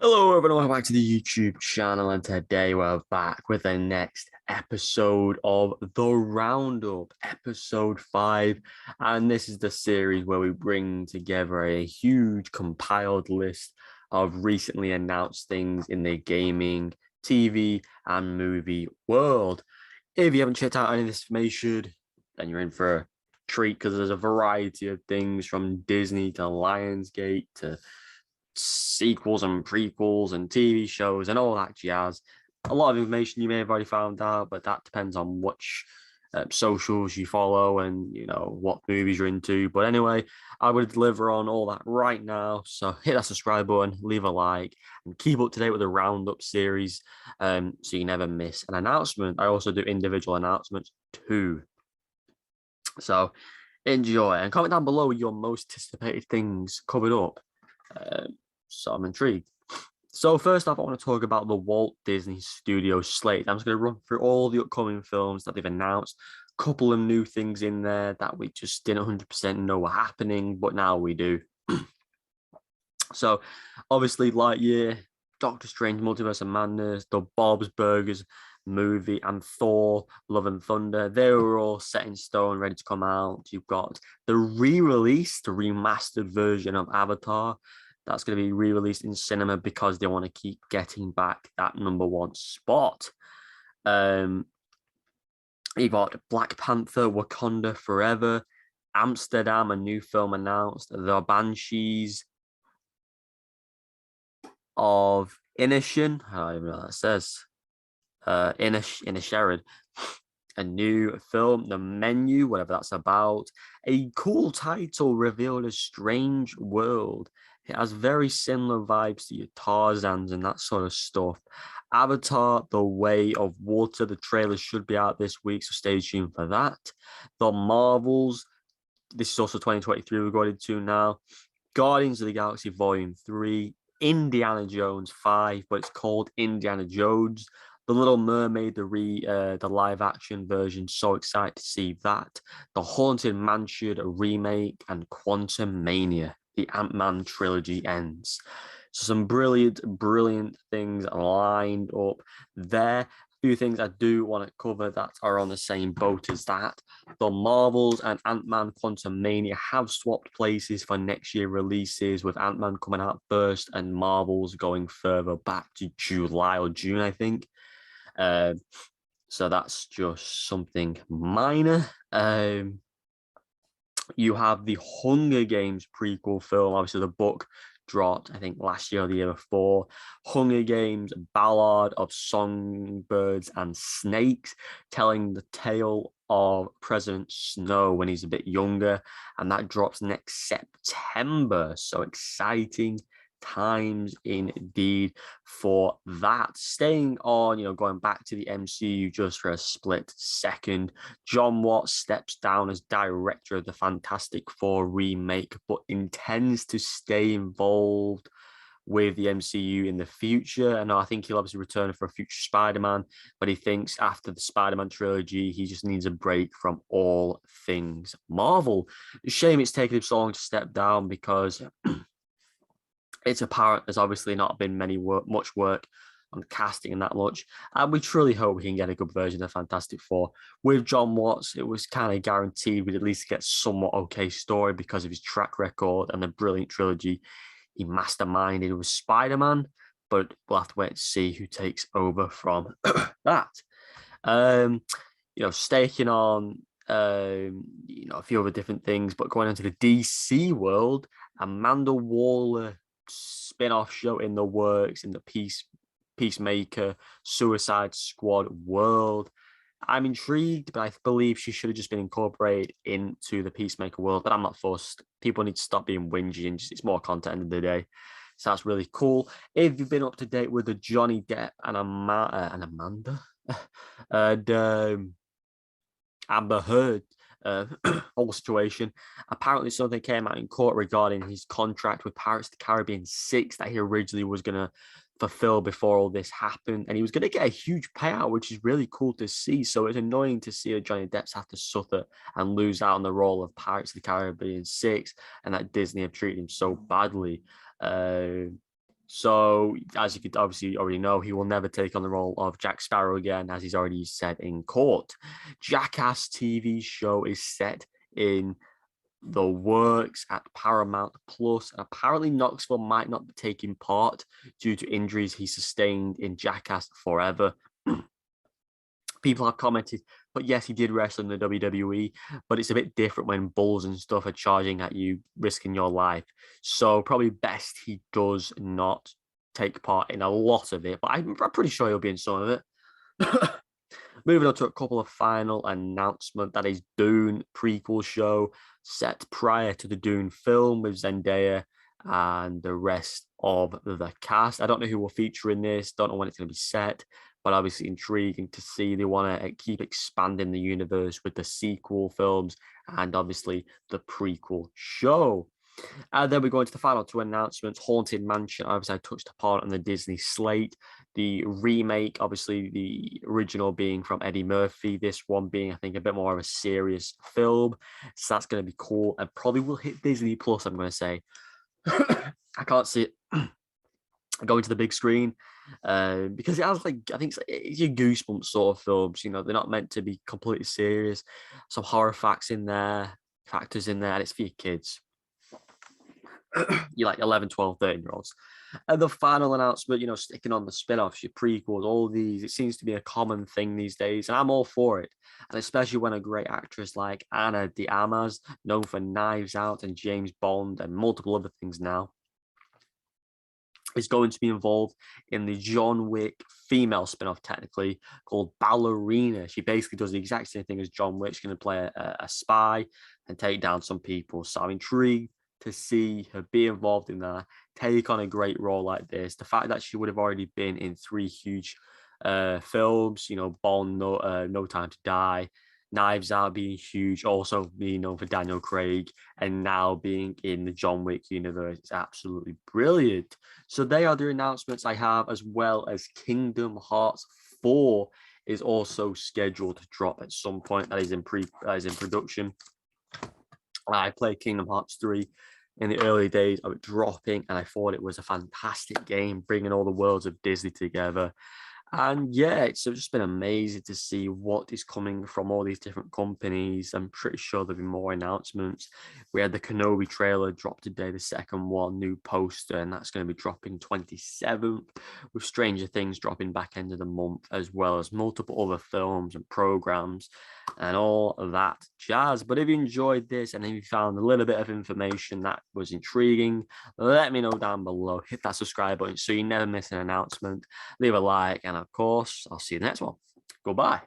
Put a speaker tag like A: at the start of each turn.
A: Hello everyone, welcome back to the YouTube channel, and today we're back with the next episode of The Roundup, episode 5. And this is the series where we bring together a huge compiled list of recently announced things in the gaming, TV, and movie world. If you haven't checked out any of this information, then you're in for a treat because there's a variety of things from Disney to Lionsgate to sequels and prequels and TV shows and all that jazz. A lot of information you may have already found out, but that depends on which socials you follow and what movies you're into. But anyway, I would deliver on all that right now. So hit that subscribe button, leave a like, and keep up to date with the Roundup series, so you never miss an announcement. I also do individual announcements too. So enjoy and comment down below your most anticipated things covered up. So I'm intrigued. So first off, I want to talk about the Walt Disney Studios slate. I'm just going to run through all the upcoming films that they've announced. A couple of new things in there that we just didn't 100% know were happening, but now we do. So obviously Lightyear, Doctor Strange, Multiverse of Madness, the Bob's Burgers movie, and Thor, Love and Thunder. They were all set in stone, ready to come out. You've got the re-released, remastered version of Avatar that's going to be re-released in cinema because they want to keep getting back that #1 spot. You've got Black Panther, Wakanda Forever, Amsterdam, a new film announced, The Banshees of Inishin, I don't even know what that says, Inisherin, a new film, The Menu, whatever that's about, a cool title revealed as Strange World. It has very similar vibes to your Tarzans and that sort of stuff. Avatar, The Way of Water, the trailer should be out this week, so stay tuned for that. The Marvels, this is also 2023 we're going into now. Guardians of the Galaxy Volume 3, Indiana Jones 5, but it's called Indiana Jones. The Little Mermaid, the live action version, so excited to see that. The Haunted Mansion, a remake, and Quantum Mania, the Ant-Man trilogy ends. So some brilliant things lined up there. A few things I do want to cover that are on the same boat as that. The Marvels and Ant-Man Quantumania have swapped places for next year releases, with Ant-Man coming out first and Marvels going further back to July or June, I think. So that's just something minor. You have the Hunger Games prequel film. Obviously, the book dropped, I think, last year or the year before. Hunger Games, Ballad of Songbirds and Snakes, telling the tale of President Snow when he's a bit younger. And that drops next September. So exciting times indeed for that. Staying on, going back to the MCU just for a split second, John Watts steps down as director of the Fantastic Four remake, but intends to stay involved with the MCU in the future. And I think he'll obviously return for a future Spider-Man, but he thinks after the Spider-Man trilogy, he just needs a break from all things Marvel. Shame it's taken him so long to step down, because it's apparent there's obviously not been much work on casting and that much. And we truly hope we can get a good version of Fantastic Four. With John Watts, it was kind of guaranteed we'd at least get somewhat okay story because of his track record and the brilliant trilogy he masterminded with Spider-Man. But we'll have to wait to see who takes over from that. Staking on a few other different things, but going into the DC world, Amanda Waller spin-off show in the works in the Peacemaker Suicide Squad world. I'm intrigued, but I believe she should have just been incorporated into the Peacemaker world, but I'm not fussed. People need to stop being whingy, and it's more content at the end of the day. So that's really cool. If you've been up to date with the Johnny Depp and Amanda and Amber Heard whole situation. Apparently something came out in court regarding his contract with Pirates of the Caribbean 6 that he originally was going to fulfill before all this happened, and he was going to get a huge payout, which is really cool to see. So it's annoying to see Johnny Depp's have to suffer and lose out on the role of Pirates of the Caribbean 6, and that Disney have treated him so badly. So, as you could obviously already know, he will never take on the role of Jack Sparrow again, as he's already said in court. Jackass TV show is set in the works at Paramount Plus. Apparently, Knoxville might not be taking part due to injuries he sustained in Jackass Forever. People have commented, but yes, he did wrestle in the WWE, but it's a bit different when bulls and stuff are charging at you, risking your life. So probably best he does not take part in a lot of it, but I'm pretty sure he'll be in some of it. Moving on to a couple of final announcements. That is Dune prequel show set prior to the Dune film with Zendaya and the rest of the cast. I don't know who will feature in this. Don't know when it's going to be set, but obviously intriguing to see. They want to keep expanding the universe with the sequel films and obviously the prequel show. And then we go into the final two announcements. Haunted Mansion, obviously, I touched upon on the Disney slate. The remake, obviously, the original being from Eddie Murphy. This one being, I think, a bit more of a serious film. So that's going to be cool and probably will hit Disney Plus, I'm going to say. I can't see it going to the big screen because it has, like, I think it's your goosebumps sort of films. You know, they're not meant to be completely serious. Some horror factors in there, and it's for your kids. You like 11, 12, 13-year-olds. And the final announcement, you know, sticking on the spin-offs, your prequels, all these, it seems to be a common thing these days, and I'm all for it. And especially when a great actress like Ana de Armas, known for Knives Out and James Bond and multiple other things now, is going to be involved in the John Wick female spin-off, technically, called Ballerina. She basically does the exact same thing as John Wick. She's going to play a spy and take down some people. So I'm intrigued to see her be involved in that, take on a great role like this. The fact that she would have already been in 3 huge films, you know, Bond, No Time to Die, Knives Out being huge, also being known for Daniel Craig, and now being in the John Wick universe is absolutely brilliant. So they are the announcements I have, as well as Kingdom Hearts 4 is also scheduled to drop at some point. That is in production. I played Kingdom Hearts 3 in the early days of it dropping, and I thought it was a fantastic game, bringing all the worlds of Disney together. And yeah, it's just been amazing to see what is coming from all these different companies. I'm pretty sure there'll be more announcements. We had the Kenobi trailer drop today, the second one, new poster, and that's going to be dropping 27th, with Stranger Things dropping back end of the month, as well as multiple other films and programs and all of that jazz. But if you enjoyed this and if you found a little bit of information that was intriguing, let me know down below. Hit that subscribe button so you never miss an announcement. Leave a like, and of course, I'll see you in the next one. Goodbye.